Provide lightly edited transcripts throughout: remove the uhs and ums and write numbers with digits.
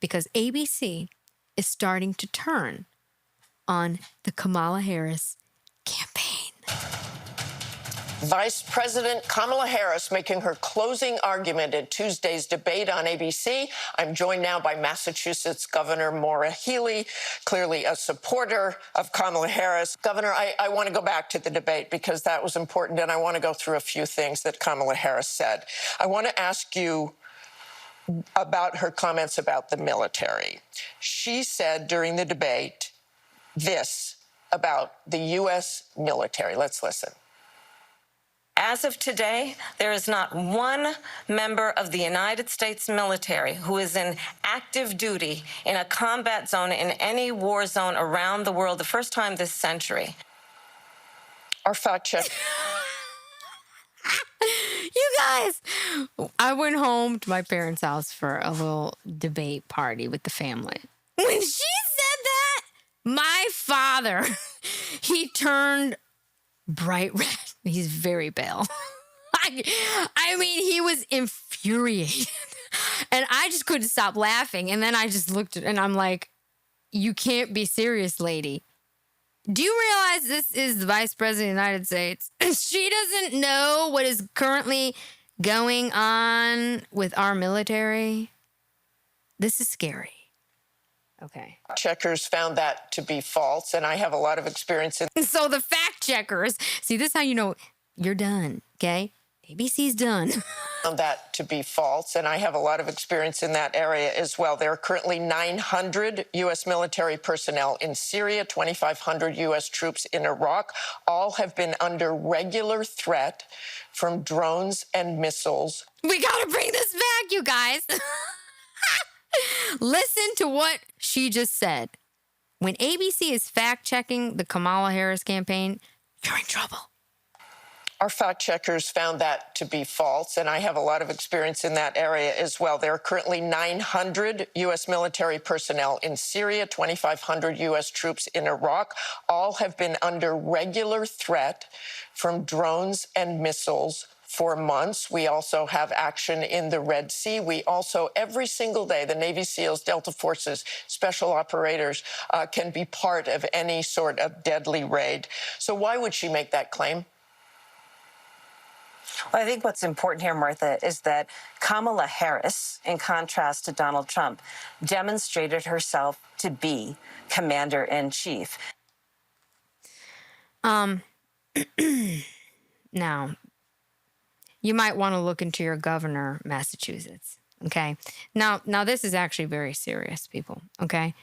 because ABC is starting to turn on the Kamala Harris campaign. Vice President Kamala Harris making her closing argument at Tuesday's debate on ABC. I'm joined now by Massachusetts Governor Maura Healey, clearly a supporter of Kamala Harris. Governor, I want to go back to the debate because that was important, and I want to go through a few things that Kamala Harris said. I want to ask you about her comments about the military. She said during the debate this about the U.S. military. Let's listen. As of today, there is not one member of the United States military who is in active duty in a combat zone in any war zone around the world, the first time this century. Our fact check. You guys, I went home to my parents' house for a little debate party with the family. When she said that, my father, he turned bright red. He's very pale. I mean, he was infuriated. And I just couldn't stop laughing. And then I just looked at, and I'm like, you can't be serious, lady. Do you realize this is the Vice President of the United States? She doesn't know what is currently going on with our military. This is scary. Okay. Checkers found that to be false, and I have a lot of experience in. So the fact checkers, see, this is how you know you're done, okay? ABC's done. Found that to be false, and I have a lot of experience in that area as well. There are currently 900 U.S. military personnel in Syria, 2,500 U.S. troops in Iraq. All have been under regular threat from drones and missiles. We gotta bring this back, you guys. Listen to what she just said. When ABC is fact-checking the Kamala Harris campaign, you're in trouble. Our fact checkers found that to be false, and I have a lot of experience in that area as well. There are currently 900 U.S. military personnel in Syria, 2,500 U.S. troops in Iraq. All have been under regular threat from drones and missiles for months. We also have action in the Red Sea. We also, every single day, the Navy SEALs, Delta Forces, special operators can be part of any sort of deadly raid. So why would she make that claim? Well, I think what's important here, Martha, is that Kamala Harris, in contrast to Donald Trump, demonstrated herself to be commander-in-chief. Now, you might want to look into your governor, Massachusetts, okay? Now this is actually very serious, people, okay?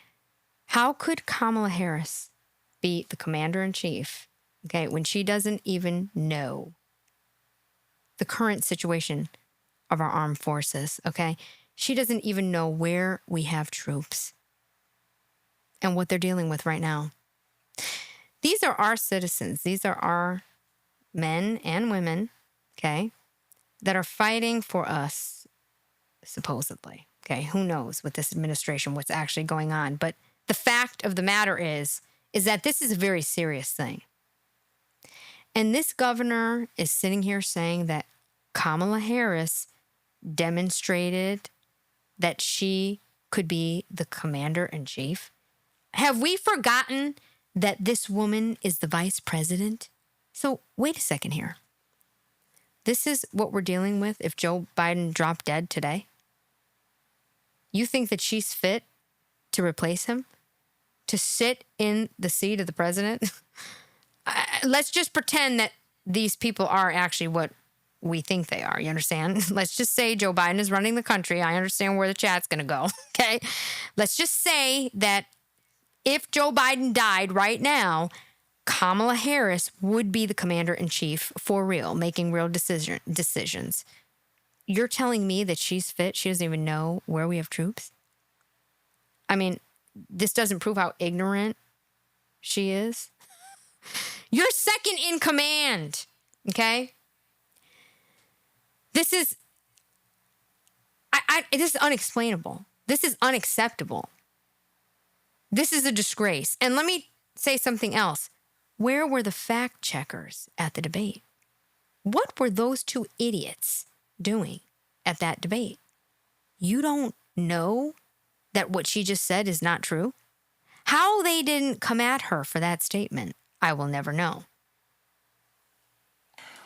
How could Kamala Harris be the commander-in-chief, okay, when she doesn't even know the current situation of our armed forces, okay? She doesn't even know where we have troops and what they're dealing with right now. These are our citizens. These are our men and women, okay, that are fighting for us, supposedly, okay? Who knows with this administration, what's actually going on. But the fact of the matter is that this is a very serious thing. And this governor is sitting here saying that Kamala Harris demonstrated that she could be the commander-in-chief. Have we forgotten that this woman is the vice president? So wait a second here. This is what we're dealing with if Joe Biden dropped dead today? You think that she's fit to replace him? To sit in the seat of the president? Let's just pretend that these people are actually what we think they are. You understand? Let's just say Joe Biden is running the country. I understand where the chat's going to go. Okay. Let's just say that if Joe Biden died right now, Kamala Harris would be the commander-in-chief for real, making real decisions. You're telling me that she's fit? She doesn't even know where we have troops? I mean, this doesn't prove how ignorant she is. You're second in command, okay? This is unexplainable. This is unacceptable. This is a disgrace. And let me say something else. Where were the fact checkers at the debate? What were those two idiots doing at that debate? You don't know that what she just said is not true? How they didn't come at her for that statement, I will never know.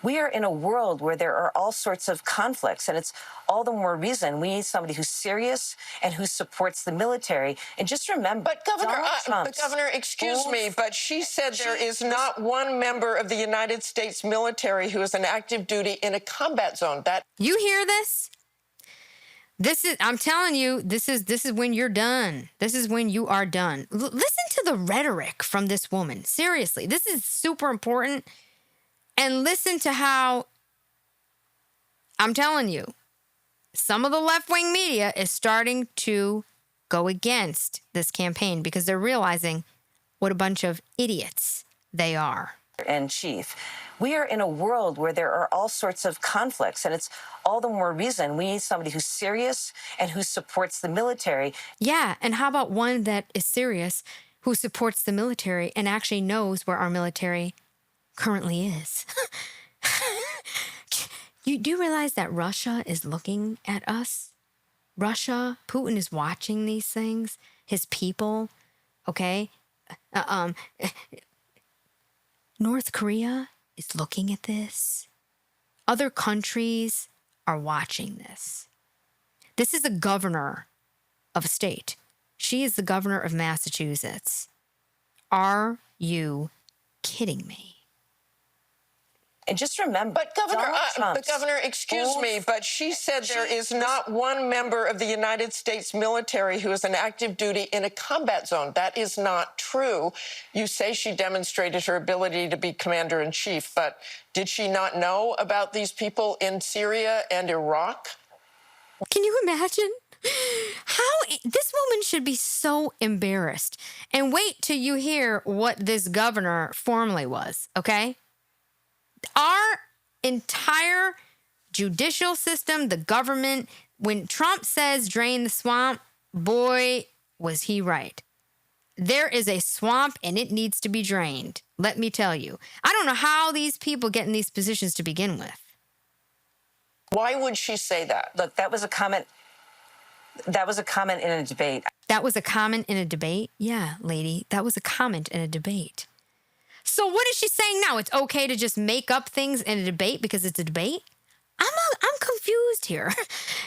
We are in a world where there are all sorts of conflicts, and it's all the more reason we need somebody who's serious and who supports the military. And just remember, Governor, excuse me, but she said there is not one member of the United States military who is on active duty in a combat zone. That You hear this? I'm telling you, this is when you're done. This is when you are done. Listen to the rhetoric from this woman. Seriously, this is super important. And listen to how, I'm telling you, some of the left-wing media is starting to go against this campaign because they're realizing what a bunch of idiots they are. And Chief, we are in a world where there are all sorts of conflicts, and it's all the more reason we need somebody who's serious and who supports the military. Yeah, and how about one that is serious, who supports the military and actually knows where our military currently is? You do realize that Russia is looking at us? Russia, Putin is watching these things, his people, okay? North Korea is looking at this. Other countries are watching this. This is the governor of a state. She is the governor of Massachusetts. Are you kidding me? And just remember, Governor, excuse me, but she said there is not one member of the United States military who is on active duty in a combat zone. That is not true. You say she demonstrated her ability to be commander-in-chief, but did she not know about these people in Syria and Iraq? Can you imagine? How this woman should be so embarrassed. And wait till you hear what this governor formerly was, okay? Our entire judicial system, the government, when Trump says drain the swamp, boy, was he right. There is a swamp and it needs to be drained. Let me tell you. I don't know how these people get in these positions to begin with. Why would she say that? Look, that was a comment. That was a comment in a debate. That was a comment in a debate? Yeah, lady, that was a comment in a debate. So what is she saying now? It's okay to just make up things in a debate because it's a debate? I'm confused here.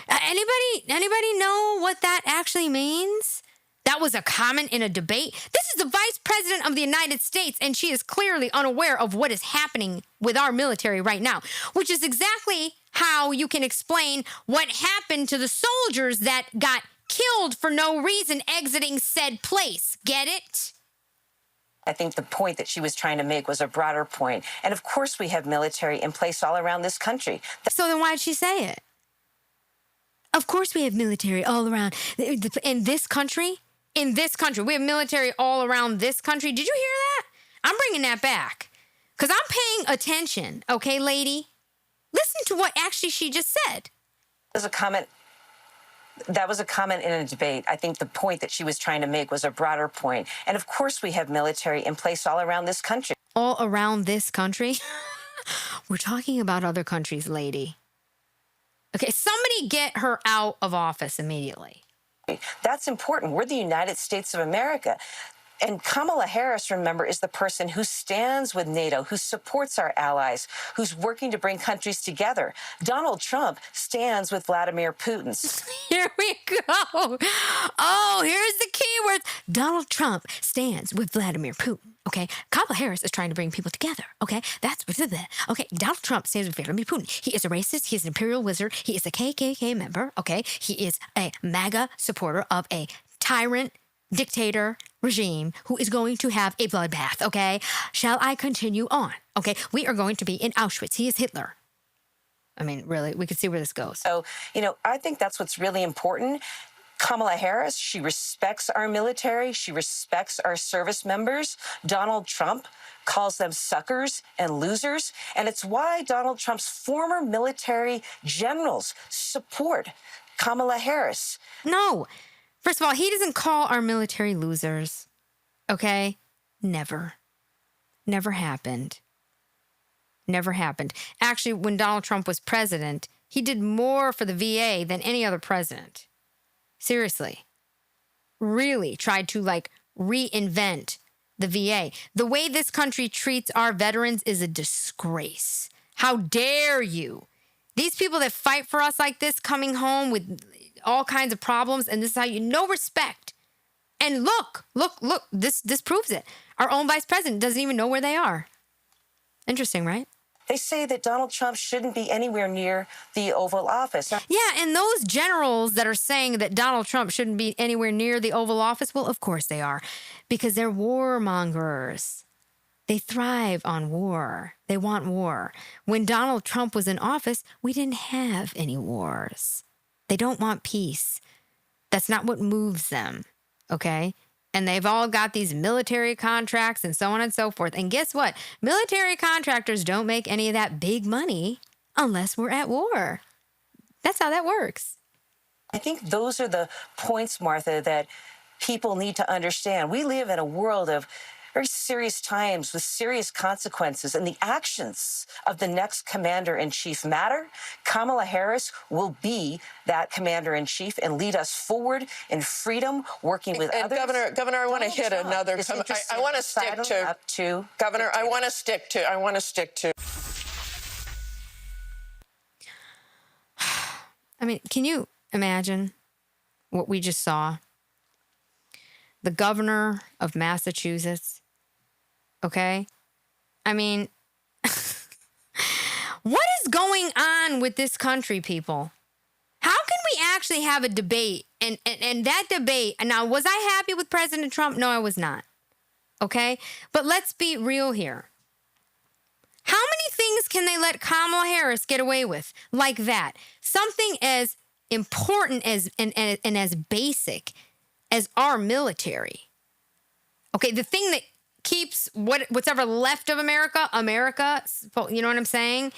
Anybody know what that actually means? That was a comment in a debate? This is the Vice President of the United States, and she is clearly unaware of what is happening with our military right now, which is exactly how you can explain what happened to the soldiers that got killed for no reason exiting said place. Get it? I think the point that she was trying to make was a broader point. And of course we have military in place all around this country. So then why did she say it? Of course we have military all around. In this country? In this country. We have military all around this country. Did you hear that? I'm bringing that back. Because I'm paying attention, okay, lady? Listen to what actually she just said. That was a comment in a debate. I think the point that she was trying to make was a broader point. And of course we have military in place all around this country. All around this country? We're talking about other countries, lady. Okay, somebody get her out of office immediately. That's important. We're the United States of America. And Kamala Harris, remember, is the person who stands with NATO, who supports our allies, who's working to bring countries together. Donald Trump stands with Vladimir Putin. Here we go. Oh, here's the keywords. Donald Trump stands with Vladimir Putin. Okay, Kamala Harris is trying to bring people together. Okay, that's what it is. Okay, Donald Trump stands with Vladimir Putin. He is a racist. He is an imperial wizard. He is a KKK member. Okay, he is a MAGA supporter of a tyrant dictator regime who is going to have a bloodbath, okay? Shall I continue on? Okay, we are going to be in Auschwitz. He is Hitler. I mean, really, we could see where this goes. So, I think that's what's really important. Kamala Harris, she respects our military. She respects our service members. Donald Trump calls them suckers and losers. And it's why Donald Trump's former military generals support Kamala Harris. No. First of all, he doesn't call our military losers, okay? Never. Never happened. Never happened. Actually, when Donald Trump was president, he did more for the VA than any other president. Seriously. really tried to like reinvent the VA. The way this country treats our veterans is a disgrace. How dare you? These people that fight for us like this, coming home with all kinds of problems, and this is how you, no respect. And look, this proves it. Our own vice president doesn't even know where they are. Interesting, right? They say that Donald Trump shouldn't be anywhere near the Oval Office. Yeah, and those generals that are saying that Donald Trump shouldn't be anywhere near the Oval Office, well, of course they are, because they're warmongers. They thrive on war. They want war. When Donald Trump was in office, we didn't have any wars. They don't want peace. That's not what moves them, okay? And they've all got these military contracts and so on and so forth. And guess what? Military contractors don't make any of that big money unless we're at war. That's how that works. I think those are the points, Martha, that people need to understand. We live in a world of very serious times with serious consequences, and the actions of the next commander-in-chief matter. Kamala Harris will be that commander-in-chief and lead us forward in freedom, working with others. Governor, I want to hit another. I want to stick to Governor. I want to stick to. I mean, can you imagine what we just saw? The governor of Massachusetts. Okay? I mean, what is going on with this country, people? How can we actually have a debate? And that debate, now, was I happy with President Trump? No, I was not. Okay? But let's be real here. How many things can they let Kamala Harris get away with like that? Something as important as and as basic as our military. Okay, the thing that keeps what's ever left of America, you know what I'm saying?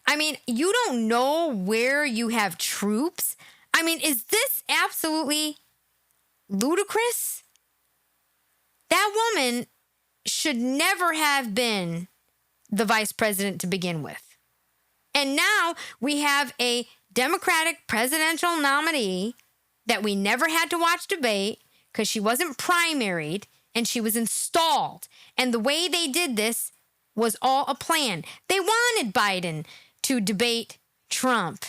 I mean, you don't know where you have troops. I mean, is this absolutely ludicrous? That woman should never have been the vice president to begin with. And now we have a Democratic presidential nominee that we never had to watch debate because she wasn't primaried and she was installed. And the way they did this was all a plan. They wanted Biden to debate Trump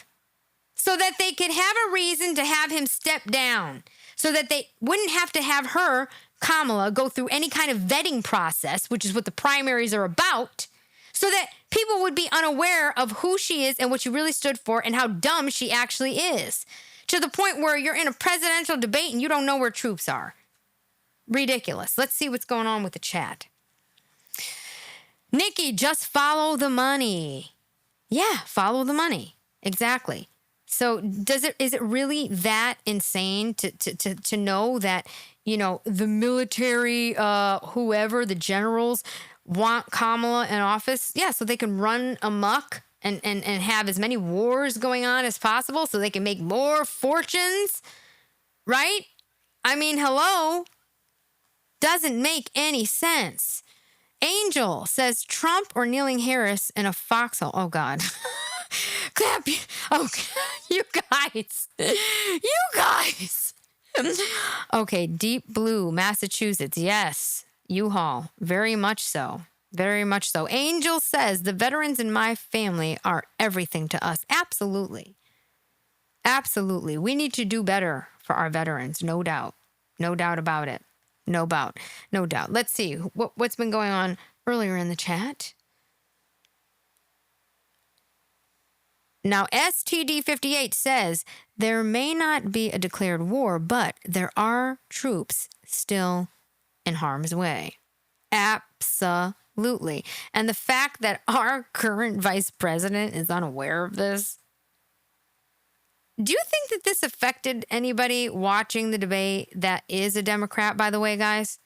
so that they could have a reason to have him step down, so that they wouldn't have to have her, Kamala, go through any kind of vetting process, which is what the primaries are about, so that people would be unaware of who she is and what she really stood for and how dumb she actually is, to the point where you're in a presidential debate and you don't know where troops are. Ridiculous. Let's see what's going on with the chat. Nikki, just follow the money. Yeah, follow the money. Exactly. So is it really that insane to know that, you know, the military, whoever, the generals want Kamala in office? Yeah, so they can run amok and have as many wars going on as possible so they can make more fortunes, right? I mean, hello? Doesn't make any sense. Angel says Trump or kneeling Harris in a foxhole. Oh, God. Clap. Okay, you guys. You guys. Okay, Deep Blue, Massachusetts. Yes. U-Haul. Very much so. Very much so. Angel says the veterans in my family are everything to us. Absolutely. Absolutely. We need to do better for our veterans. No doubt. No doubt about it. No doubt. No doubt. Let's see what's been going on earlier in the chat. Now, STD58 says there may not be a declared war, but there are troops still in harm's way. Absolutely. And the fact that our current vice president is unaware of this. Do you think that this affected anybody watching the debate that is a Democrat, by the way, guys?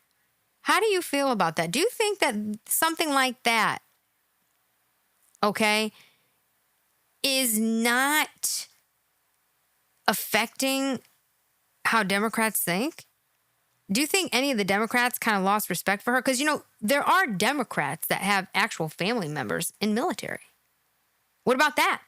How do you feel about that? Do you think that something like that, okay, is not affecting how Democrats think? Do you think any of the Democrats kind of lost respect for her? Because, you know, there are Democrats that have actual family members in military. What about that?